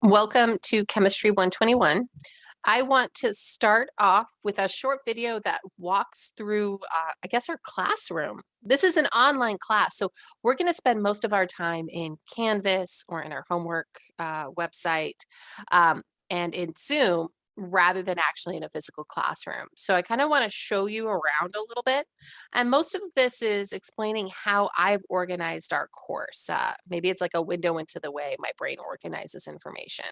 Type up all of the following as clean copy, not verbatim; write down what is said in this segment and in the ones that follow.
Welcome to Chemistry 121. I want to start off with a short video that walks through, I guess, our classroom. This is an online class, so we're going to spend most of our time in Canvas or in our homework website and in Zoom rather than actually in a physical classroom. So I kind of want to show you around a little bit. And most of this is explaining how I've organized our course. Maybe it's like a window into the way my brain organizes information.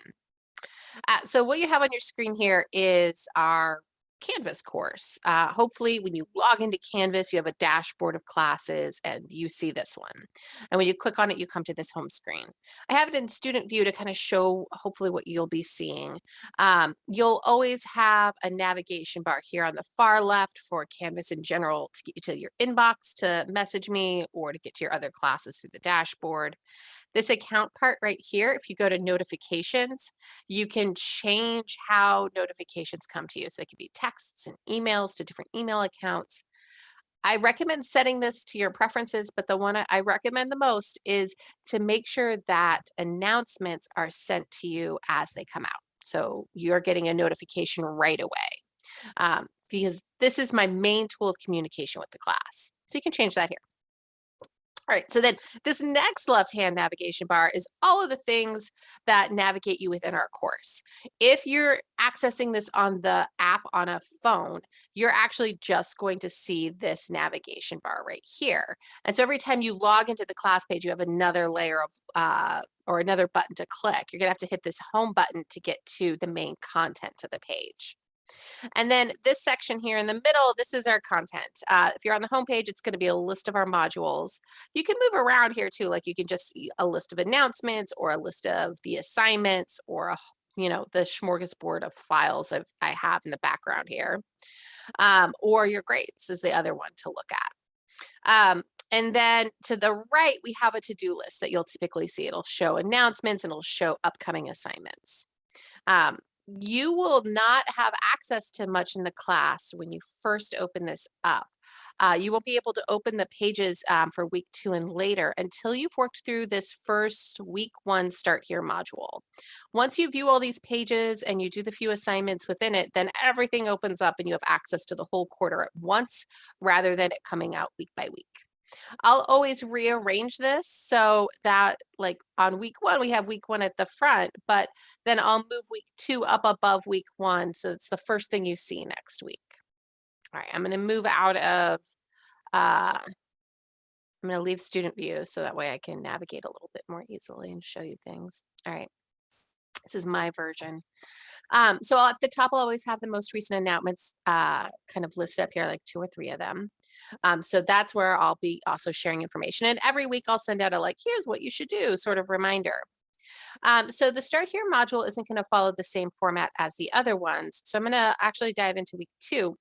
So what you have on your screen here is our Canvas course. Hopefully when you log into Canvas, you have a dashboard of classes and you see this one. And when you click on it, you come to this home screen. I have it in student view to kind of show hopefully what you'll be seeing. You'll always have a navigation bar here on the far left for Canvas in general to get you to your inbox to message me or to get to your other classes through the dashboard. This account part right here, if you go to notifications, you can change how notifications come to you. So they could be texts and emails to different email accounts. I recommend setting this to your preferences, but the one I recommend the most is to make sure that announcements are sent to you as they come out. So you're getting a notification right away because this is my main tool of communication with the class. So you can change that here. All right, so then this next left-hand navigation bar is all of the things that navigate you within our course. If you're accessing this on the app on a phone, you're actually just going to see this navigation bar right here. And so every time you log into the class page, you have another layer of or another button to click. You're gonna have to hit this home button to get to the main content of the page. And then this section here in the middle, this is our content. If you're on the homepage, it's going to be a list of our modules. You can move around here too, like you can just see a list of announcements or a list of the assignments or the smorgasbord of files I have in the background here. Or your grades is the other one to look at. And then to the right, we have a to-do list that you'll typically see. It'll show announcements and it'll show upcoming assignments. You will not have access to much in the class when you first open this up. You won't be able to open the pages for week 2 and later until you've worked through this first week 1 Start Here module. Once you view all these pages and you do the few assignments within it, then everything opens up and you have access to the whole quarter at once rather than it coming out week by week. I'll always rearrange this so that like on week 1, we have week 1 at the front, but then I'll move week 2 up above week 1. So it's the first thing you see next week. All right, I'm going to move out of, I'm going to leave student view so that way I can navigate a little bit more easily and show you things. All right, this is my version. So at the top, I'll always have the most recent announcements kind of listed up here, like 2 or 3 of them. So that's where I'll be also sharing information. And every week I'll send out a like, here's what you should do sort of reminder. So the Start Here module isn't going to follow the same format as the other ones. So I'm going to actually dive into week 2.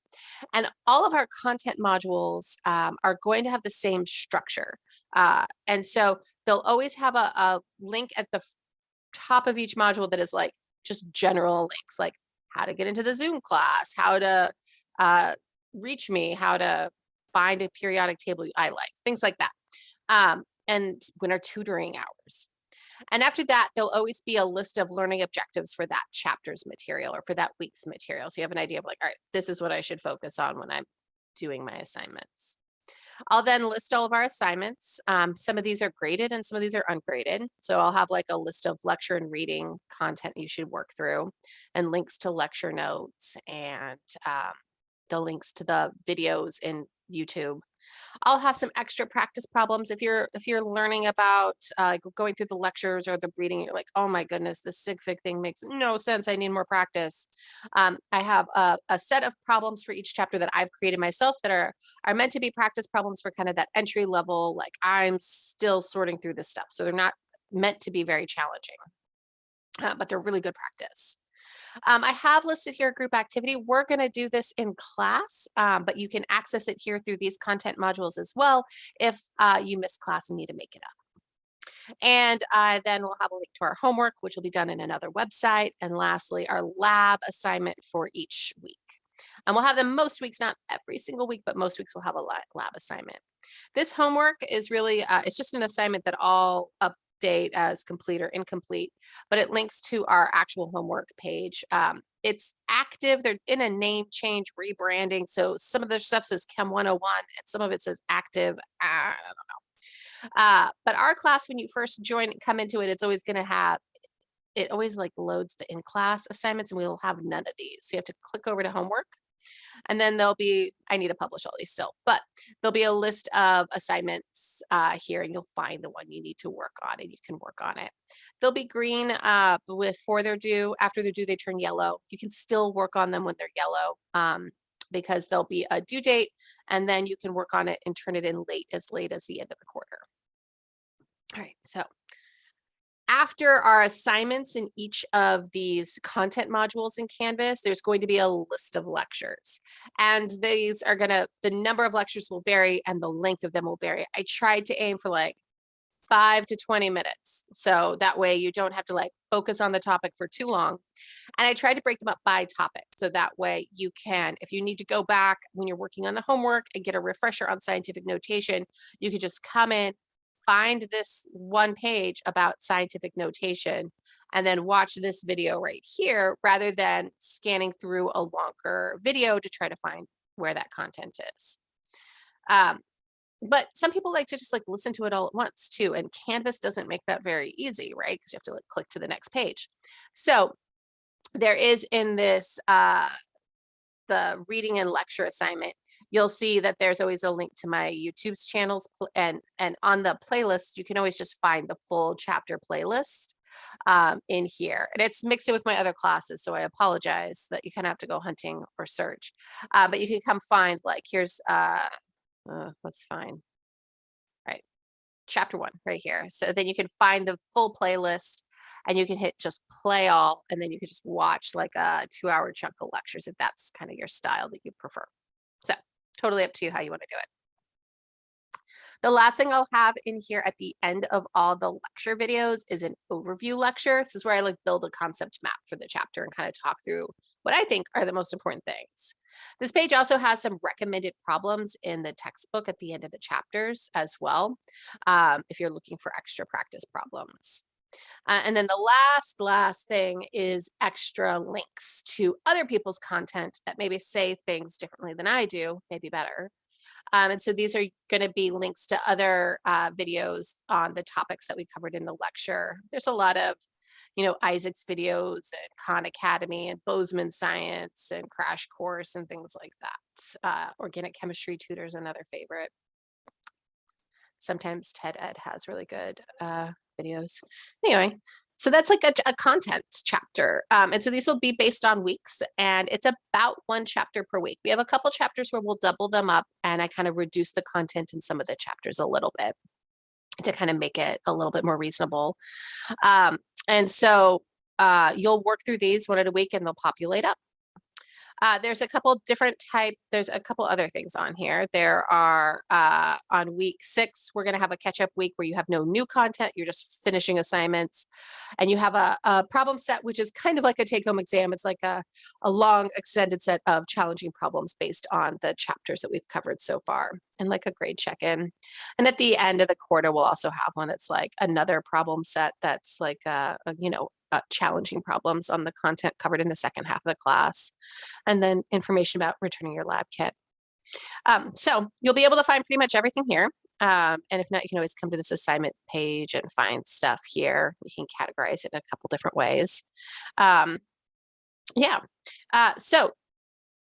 And all of our content modules are going to have the same structure. And so they'll always have a link at the top of each module that is like just general links, like how to get into the Zoom class, how to reach me, how to find a periodic table I like, things like that. And when are tutoring hours. And after that, there'll always be a list of learning objectives for that chapter's material or for that week's material. So you have an idea of like, all right, this is what I should focus on when I'm doing my assignments. I'll then list all of our assignments. Some of these are graded and some of these are ungraded. So I'll have like a list of lecture and reading content you should work through and links to lecture notes and the links to the videos in YouTube. I'll have some extra practice problems if you're learning about going through the lectures or the reading. You're like, oh my goodness, this sig fig thing makes no sense. I need more practice. I have a set of problems for each chapter that I've created myself that are meant to be practice problems for kind of that entry level. Like I'm still sorting through this stuff, so they're not meant to be very challenging, but they're really good practice. I have listed here a group activity. We're going to do this in class, but you can access it here through these content modules as well if you miss class and need to make it up. And then we'll have a link to our homework, which will be done in another website. And lastly, our lab assignment for each week. And we'll have them most weeks, not every single week, but most weeks we'll have a lab assignment. This homework is really, it's just an assignment that update as complete or incomplete, but it links to our actual homework page. It's active. They're in a name change rebranding. So some of the stuff says Chem 101 and some of it says active. I don't know. But our class, when you first join, come into it, it's always going to have, it always like loads the in-class assignments and we'll have none of these. So you have to click over to homework. And then there'll be, I need to publish all these still, but there'll be a list of assignments here and you'll find the one you need to work on and you can work on it. They'll be green before they're due. After they're due, they turn yellow. You can still work on them when they're yellow because there'll be a due date and then you can work on it and turn it in late as the end of the quarter. All right, so after our assignments in each of these content modules in Canvas, there's going to be a list of lectures. And these are the number of lectures will vary and the length of them will vary. I tried to aim for like 5 to 20 minutes. So that way you don't have to like focus on the topic for too long. And I tried to break them up by topic. So that way you can, if you need to go back when you're working on the homework and get a refresher on scientific notation, you could just come in, find this one page about scientific notation and then watch this video right here rather than scanning through a longer video to try to find where that content is. But some people like to just like listen to it all at once too. And Canvas doesn't make that very easy, right? Because you have to like click to the next page. So there is in this, the reading and lecture assignment, you'll see that there's always a link to my YouTube's channels and on the playlist, you can always just find the full chapter playlist in here. And it's mixed in with my other classes. So I apologize that you kind of have to go hunting or search. But you can come find like, here's, let's find, right, chapter 1 right here. So then you can find the full playlist and you can hit just play all, and then you can just watch like a 2-hour chunk of lectures if that's kind of your style that you prefer. So totally up to you how you want to do it. The last thing I'll have in here at the end of all the lecture videos is an overview lecture. This is where I like build a concept map for the chapter and kind of talk through what I think are the most important things. This page also has some recommended problems in the textbook at the end of the chapters as well, if you're looking for extra practice problems. And then the last thing is extra links to other people's content that maybe say things differently than I do, maybe better. And so these are going to be links to other videos on the topics that we covered in the lecture. There's a lot of, Isaac's videos and Khan Academy and Bozeman Science and Crash Course and things like that. Organic Chemistry Tutor is another favorite. Sometimes TED Ed has really good videos. Anyway, so that's like a content chapter. And so these will be based on weeks and it's about 1 chapter per week. We have a couple chapters where we'll double them up and I kind of reduce the content in some of the chapters a little bit to kind of make it a little bit more reasonable. And so you'll work through these 1 a week and they'll populate up. There's a couple different there's a couple other things on here. There are on week 6, we're going to have a catch-up week where you have no new content. You're just finishing assignments and you have a problem set, which is kind of like a take-home exam. It's like a long extended set of challenging problems based on the chapters that we've covered so far and like a grade check-in. And at the end of the quarter, we'll also have one that's like another problem set that's like, challenging problems on the content covered in the second half of the class, and then information about returning your lab kit. So you'll be able to find pretty much everything here. And if not, you can always come to this assignment page and find stuff here. You can categorize it in a couple different ways. So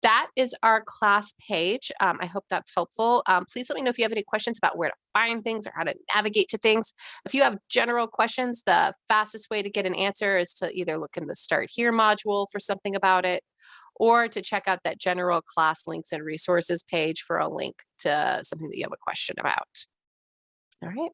that is our class page. I hope that's helpful. Please let me know if you have any questions about where to find things or how to navigate to things. If you have general questions, the fastest way to get an answer is to either look in the Start Here module for something about it, or to check out that general class links and resources page for a link to something that you have a question about. All right.